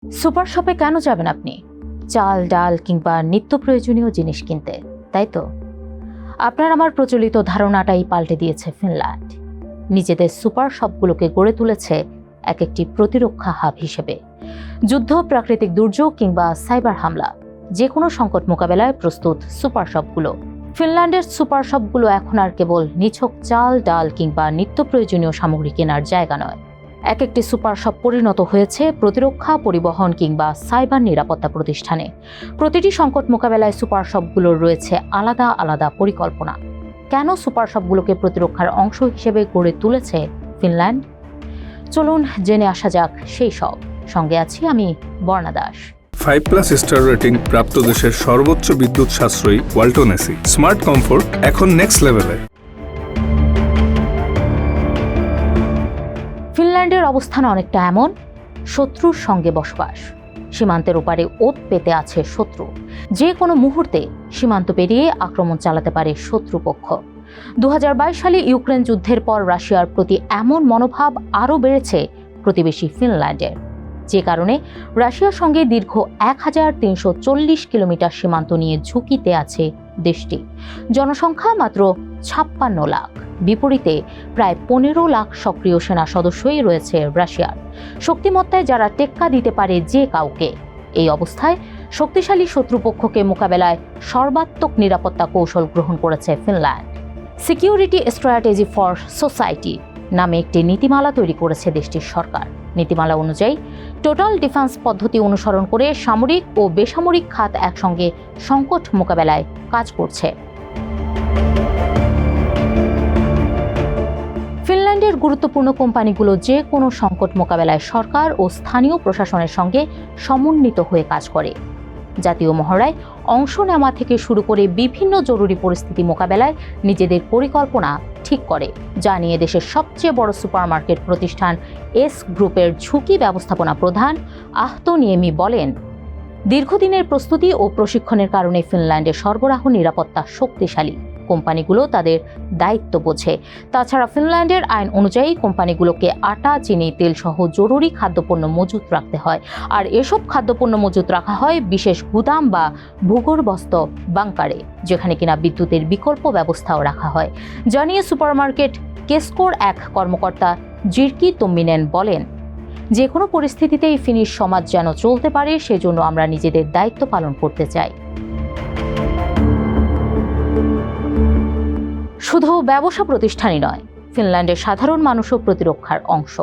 Super শপে কেন যাবেন আপনি? চাল, ডাল কিংবা নিত্য প্রয়োজনীয় জিনিস কিনতে, তাই তো? আপনার আমার প্রচলিত ধারণাটাই পাল্টে দিয়েছে ফিনল্যান্ড। নিজেদের সুপার শপগুলোকে গড়ে তুলেছে এক একটি প্রতিরক্ষা হাব হিসেবে। যুদ্ধ, প্রাকৃতিক দুর্যোগ কিংবা সাইবার হামলা, যে কোনো সংকট মোকাবেলায় প্রস্তুত সুপার শপগুলো। ফিনল্যান্ডের সুপার শপগুলো এখন আর কেবল নিছক চাল, ডাল কিংবা নিত্য প্রয়োজনীয় সামগ্রী কেনার জায়গা নয়। এক একটি সুপার শপ পরিণত হয়েছে প্রতিরক্ষা, পরিবহন কিংবা সাইবার নিরাপত্তা প্রতিষ্ঠানে। প্রতিটি সংকট মোকাবেলায় সুপার শপগুলোর রয়েছে আলাদা আলাদা পরিকল্পনা। কেন সুপার শপগুলোকে প্রতিরক্ষার অংশ হিসেবে গড়ে তুলেছে ফিনল্যান্ড? চলুন জেনে আসা যাক সেই সব। সঙ্গে আছি আমি বর্ণা দাস। 5+ স্টার রেটিং প্রাপ্ত দেশের সর্বোচ্চ বিদ্যুৎ সাশ্রয়ী ওয়ালটন এসি। স্মার্ট কমফোর্ট এখন নেক্সট লেভেলে। ফিনল্যান্ডের অবস্থান অনেকটা এমন, শত্রুর সঙ্গে বসবাস। সীমান্তের ওপারে ওত পেতে আছে শত্রু। যে কোনো মুহূর্তে সীমান্ত পেরিয়ে আক্রমণ চালাতে পারে শত্রুপক্ষ। 2022 সালে ইউক্রেন যুদ্ধের পর রাশিয়ার প্রতি এমন মনোভাব আরও বেড়েছে প্রতিবেশী ফিনল্যান্ডের, যে কারণে রাশিয়ার সঙ্গে দীর্ঘ 1340 কিলোমিটার সীমান্ত নিয়ে ঝুঁকিতে আছে দেশটি। জনসংখ্যা মাত্র 56 লাখ, বিপরীতে প্রায় 15 লাখ সক্রিয় সেনা সদস্যই রয়েছে রাশিয়ার। শক্তিমত্তায় যারা টেক্কা দিতে পারে যে কাউকে। এই অবস্থায় শক্তিশালী শত্রুপক্ষকে মোকাবেলায় সর্বাত্মক নিরাপত্তা কৌশল গ্রহণ করেছে Finland. Security strategy for society নামে একটি নীতিমালা তৈরি করেছে দেশটির সরকার। নীতিমালা অনুযায়ী টোটাল ডিফেন্স পদ্ধতি অনুসরণ করে সামরিক ও বেসামরিক খাত একসঙ্গে সংকট মোকাবেলায় কাজ করছে। ফিনল্যান্ডের গুরুত্বপূর্ণ কোম্পানিগুলো যে কোনো সংকট মোকাবেলায় সরকার ও স্থানীয় প্রশাসনের সঙ্গে সমন্বিত হয়ে কাজ করে। জাতীয় মহড়ায় অংশ নেওয়া থেকে শুরু করে বিভিন্ন জরুরি পরিস্থিতি মোকাবেলায় নিজেদের পরিকল্পনা ঠিক করে, যা নিয়ে দেশের সবচেয়ে বড় সুপারমার্কেট প্রতিষ্ঠান এস গ্রুপের ঝুঁকি ব্যবস্থাপনা প্রধান আহতো নিয়েমি বলেন, দীর্ঘদিনের প্রস্তুতি ও প্রশিক্ষণের কারণে ফিনল্যান্ডের সরবরাহ নিরাপত্তা শক্তিশালী। কোম্পানিগুলো তাদের দায়িত্ব বোঝে। তাছাড়া ফিনল্যান্ডের আইন অনুযায়ী কোম্পানিগুলোকে আটা, চিনি, তেল সহ জরুরি খাদ্যপণ্য মজুত রাখতে হয়। আর এসব খাদ্যপণ্য মজুত রাখা হয় বিশেষ গুদাম বা ভূগর্ভস্থ বাংকারে, যেখানে কিনা বিদ্যুতের বিকল্প ব্যবস্থাও রাখা হয়। জানিয়ে সুপারমার্কেট কেসকোর এক কর্মকর্তা জির্কি তোম্মিনেন বলেন, যে কোনো পরিস্থিতিতেই ফিনিশ সমাজ যেন চলতে পারে, সেজন্য আমরা নিজেদের দায়িত্ব পালন করতে চাই। শুধু ব্যবসা প্রতিষ্ঠানই নয়, ফিনল্যান্ডের সাধারণ মানুষও প্রতিরক্ষার অংশ।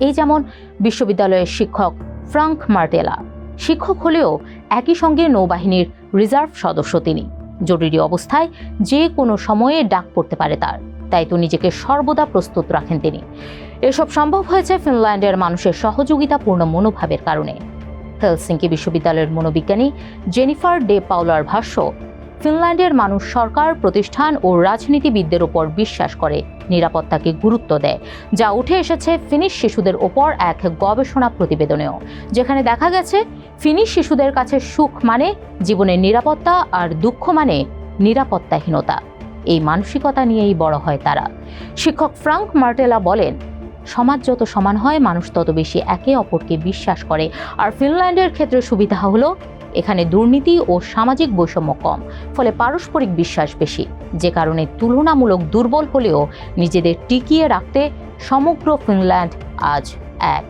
এই যেমন বিশ্ববিদ্যালয়ের শিক্ষক ফ্রাঙ্ক মার্টেলা। শিক্ষক হলেও একই সঙ্গে নৌবাহিনীর রিজার্ভ সদস্য তিনি। জরুরি অবস্থায় যে কোনো সময়ে ডাক পড়তে পারে তার, তাই তো নিজেকে সর্বদা প্রস্তুত রাখেন তিনি। এসব সম্ভব হয়েছে ফিনল্যান্ডের মানুষের সহযোগিতাপূর্ণ মনোভাবের কারণে। হেলসিঙ্কি বিশ্ববিদ্যালয়ের মনোবিজ্ঞানী জেনিফার ডে পাউলার ভাষ্য, ফিনল্যান্ডের মানুষ সরকার, প্রতিষ্ঠান ও রাজনীতিবিদদের ওপর বিশ্বাস করে, নিরাপত্তাকে গুরুত্ব দেয়, যা উঠে এসেছে ফিনিশ শিশুদের ওপর এক গবেষণা প্রতিবেদনেও, যেখানে দেখা গেছে ফিনিশ শিশুদের কাছে সুখ মানে জীবনের নিরাপত্তা আর দুঃখ মানে নিরাপত্তাহীনতা। এই মানসিকতা নিয়েই বড় হয় তারা। শিক্ষক ফ্রাঙ্ক মার্টেলা বলেন, সমাজ যত সমান হয়, মানুষ তত বেশি একে অপরকে বিশ্বাস করে। আর ফিনল্যান্ডের ক্ষেত্রে সুবিধা হলো এখানে দুর্নীতি ও সামাজিক বৈষম্য কম, ফলে পারস্পরিক বিশ্বাস বেশি, যে কারণে তুলনামূলক দুর্বল হলেও নিজেদের টিকিয়ে রাখতে সমগ্র ফিনল্যান্ড আজ এক।